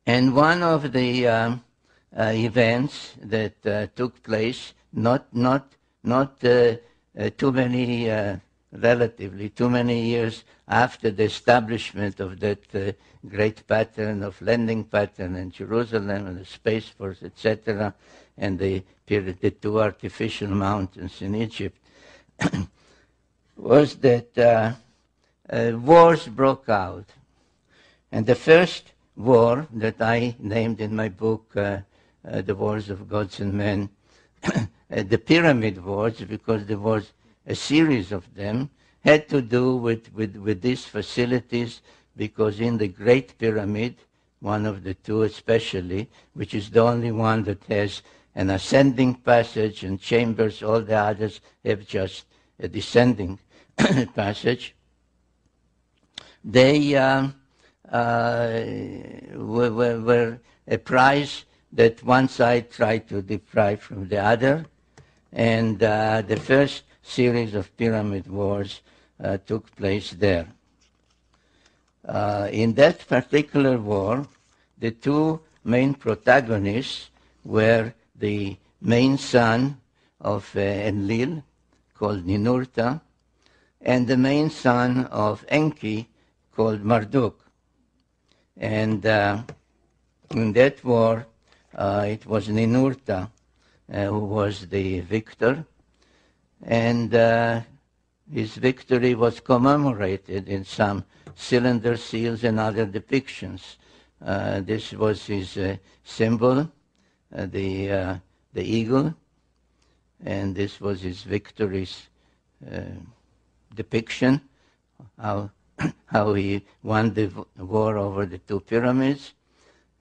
And one of the events that took place, not too many, relatively too many years after the establishment of that great pattern of landing pattern in Jerusalem and the Space Force, etc., and the two artificial mountains in Egypt, was that wars broke out. And the first war that I named in my book, The Wars of Gods and Men, the Pyramid Wars, because there was a series of them, had to do with these facilities, because in the Great Pyramid, one of the two especially, which is the only one that has an ascending passage and chambers, all the others have just a descending passage, they were a prize that one side tried to deprive from the other, and the first series of pyramid wars took place there. In that particular war, the two main protagonists were the main son of Enlil, called Ninurta, and the main son of Enki, called Marduk. And in that war, it was Ninurta who was the victor, and his victory was commemorated in some cylinder seals and other depictions. This was his symbol, the eagle, and this was his victory's depiction, how he won the war over the two pyramids,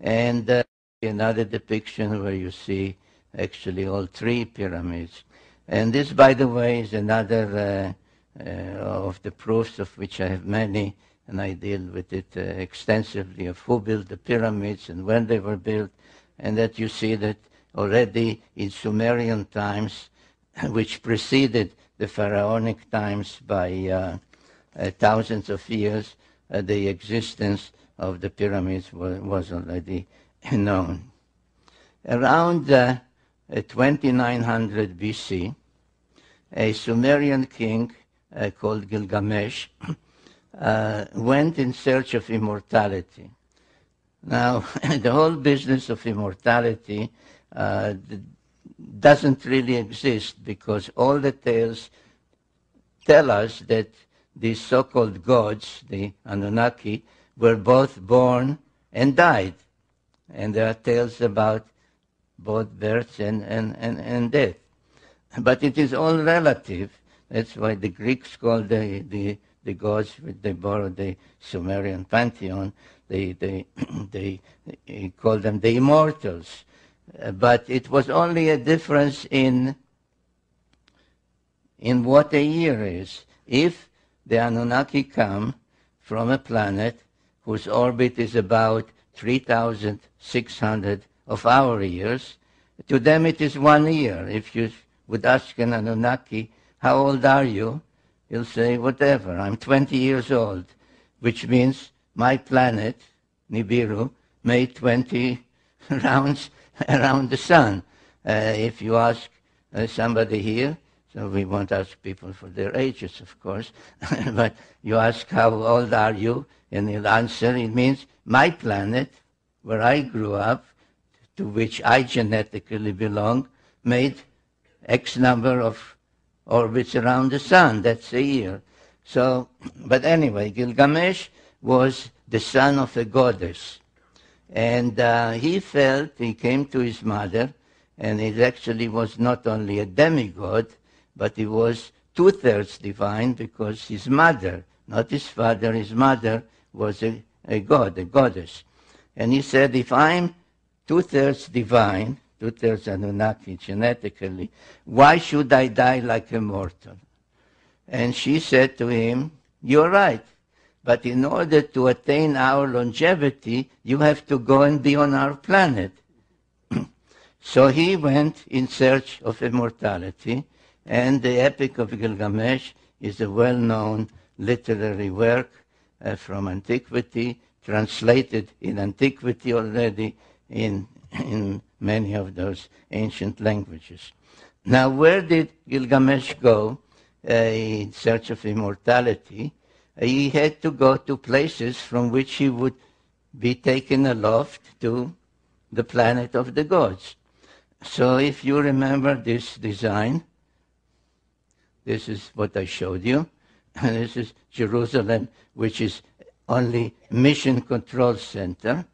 and another depiction where you see actually all three pyramids. And this, by the way, is another of the proofs, of which I have many, and I deal with it extensively, of who built the pyramids and when they were built, and that you see that already in Sumerian times, which preceded the pharaonic times by thousands of years, the existence of the pyramids was already known. Around 2900 BC, a Sumerian king called Gilgamesh went in search of immortality. Now, the whole business of immortality doesn't really exist, because all the tales tell us that these so-called gods, the Anunnaki, were both born and died. And there are tales about both birth and death. But it is all relative. That's why the Greeks called the gods, they borrowed the Sumerian pantheon, they called them the immortals. But it was only a difference in what a year is. If the Anunnaki come from a planet whose orbit is about 3,600 of our years, to them it is 1 year. If you would ask an Anunnaki, how old are you? He'll say, whatever, I'm 20 years old, which means my planet, Nibiru, made 20 rounds around the sun. If you ask somebody here, so we won't ask people for their ages, of course, but you ask, how old are you? And he'll answer, it means my planet, where I grew up, to which I genetically belong, made X number of orbits around the sun. That's a year. So, but anyway, Gilgamesh was the son of a goddess. And he came to his mother, and he actually was not only a demigod, but he was 2/3 divine, because his mother, not his father, his mother was a god, a goddess. And he said, if I'm 2/3 divine, 2/3 Anunnaki genetically, why should I die like a mortal? And she said to him, you're right, but in order to attain our longevity, you have to go and be on our planet. So he went in search of immortality, and the Epic of Gilgamesh is a well-known literary work from antiquity, translated in antiquity already in many of those ancient languages. Now, where did Gilgamesh go in search of immortality? He had to go to places from which he would be taken aloft to the planet of the gods. So if you remember this design, this is what I showed you. This is Jerusalem, which is only mission control center.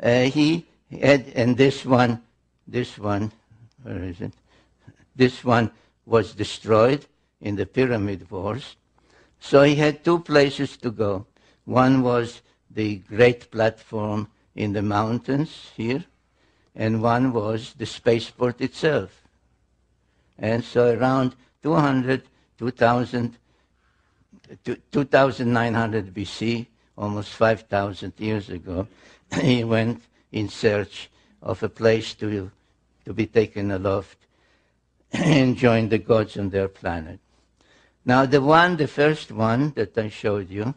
He had, and this one, where is it? This one was destroyed in the Pyramid Wars. So he had two places to go. One was the great platform in the mountains here, and one was the spaceport itself. And so around 2900 BC, almost 5,000 years ago, he went in search of a place to be taken aloft and join the gods on their planet. Now the first one that I showed you,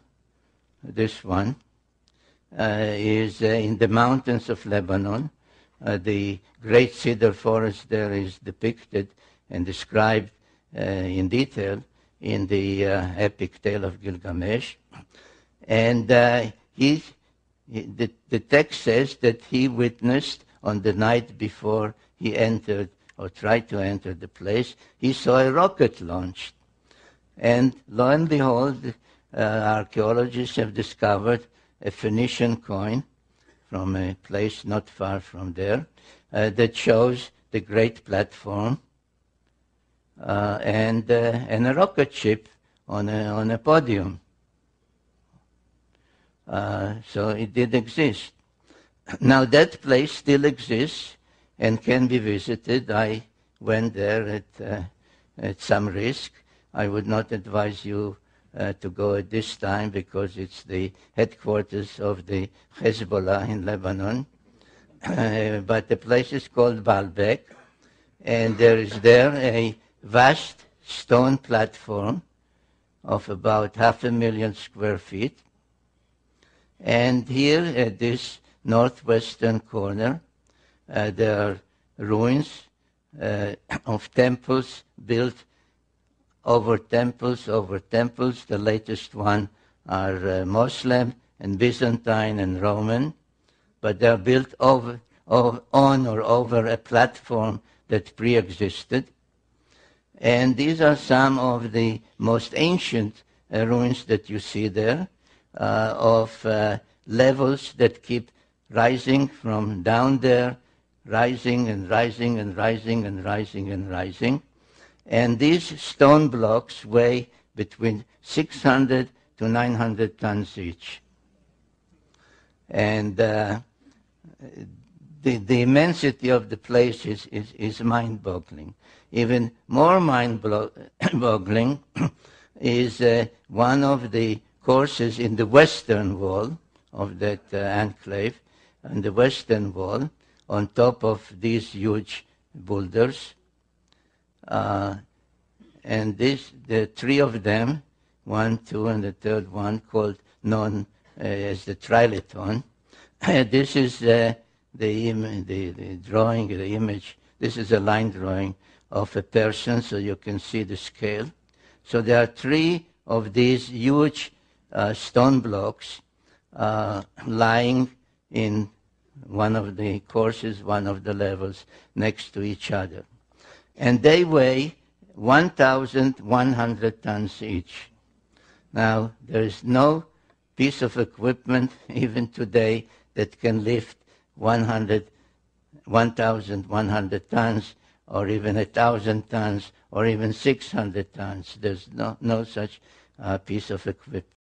this one, is in the mountains of Lebanon. The great cedar forest there is depicted and described in detail in the epic tale of Gilgamesh. And the text says that he witnessed on the night before he entered or tried to enter the place, he saw a rocket launched. And lo and behold, archaeologists have discovered a Phoenician coin from a place not far from there that shows the great platform and a rocket ship on a podium. So it did exist. Now that place still exists and can be visited. I went there at some risk. I would not advise you to go at this time because it's the headquarters of the Hezbollah in Lebanon. But the place is called Baalbek, and there is there a vast stone platform of about 500,000 square feet. And here at this northwestern corner, there are ruins of temples built over temples over temples. The latest one are Muslim and Byzantine and Roman, but they are built on or over a platform that pre-existed. And these are some of the most ancient ruins that you see there, of levels that keep rising from down there, rising and rising and rising and rising and rising. And these stone blocks weigh between 600 to 900 tons each. And the immensity of the place is mind-boggling. Even more mind-boggling is one of the courses in the western wall of that enclave, on the western wall, on top of these huge boulders. And the three of them, 1, 2, and the third one, known as the Trilithon. This is the drawing, the image. This is a line drawing of a person, so you can see the scale. So there are three of these huge stone blocks lying in one of the courses, one of the levels, next to each other. And they weigh 1,100 tons each. Now, there is no piece of equipment, even today, that can lift 1,100 tons, or even 1,000 tons, or even 600 tons. There's no such piece of equipment.